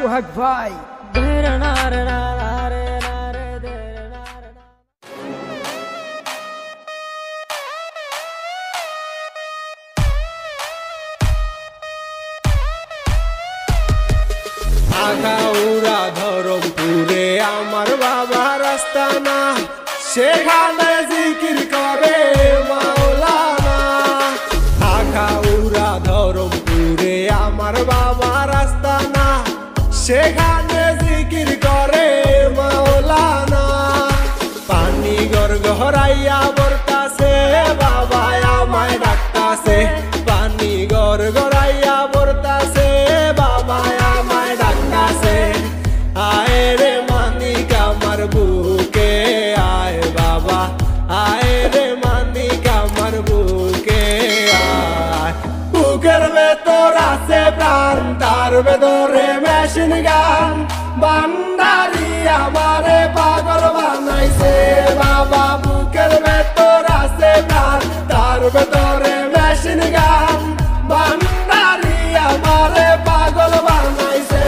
সোহাগ ভাই। আখাউড়া ধরমপুরে আমার বাবার আস্তানা, সেখানে জিকির করে মাওলানা। আখাউড়া ধরমপুরে আমার বাবার আস্তানা, সেখানে জিকির করে মাওলানা। পানি গড়গড়াইয়া বরতাছে বাবা আমায় ডাকতাছে, পানি গড়গড়াইয়া বরতাছে বাবা আমায় ডাকতাছে। আয় রে মানিক আমার বুকে আয় বাবা, আয় রে মানিক আমার বুকে আয়। বুকের ভেতর আছে প্রাণ, তার ভেতরে মেশিন গান, বান্দারি আমারে পাগল বানাইছে বাবা। বুকের ভেতর আছে প্রাণ, তার ভেতরে মেশিন গান, বান্দারি আমারে পাগল বানাইছে।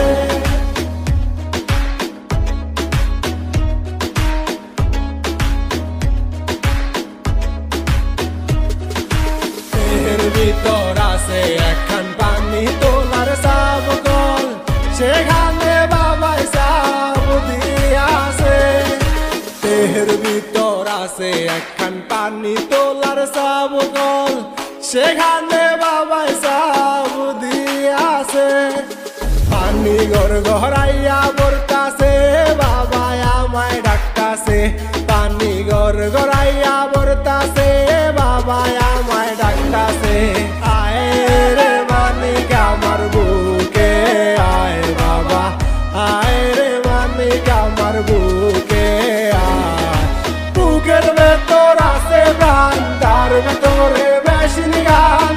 এর ভিতর আছে একখান পানি তোলার সাবকল, সেখানে বাবাই সাব দিয়াছে। দেহের ভিতর আছে একখান পানি তোলার সাবকল, সেখানে বাবাই সাব দিয়াছে। পানি গড়গড়াইয়া বরতাছে বাবা আমায় ডাকতাছে, পানি গড়গড়াইয়া বরতাছে বাবা আমায় ডাকতাছে। আয় রে মানিক আমার বুকে আয় বাবা, আয় রে মানিক আমার বুকে আয়। বুকের ভেতর আছে প্রাণ, তার ভেতরে মেশিন গান,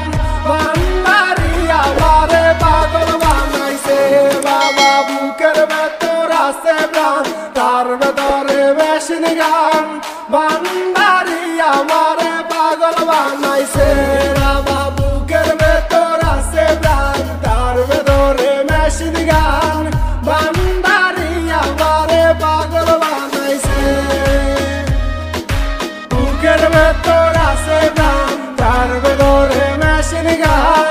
বান্দারি আমারে পাগল বানাইছে বাবা। বুকের ভেতর আছে প্রাণ, তার ভেতরে মেশিন গান, বান্দারি আমারে পাগল বানাইছে বাবা। বুকের ভেতর আছে প্রাণ, তার ভেতরে মেশিন গান, বান্দারি আমারে পাগল বানাইছে। বুকের ভেতর আছে প্রাণ, তার ভেতরে মেশিন গান,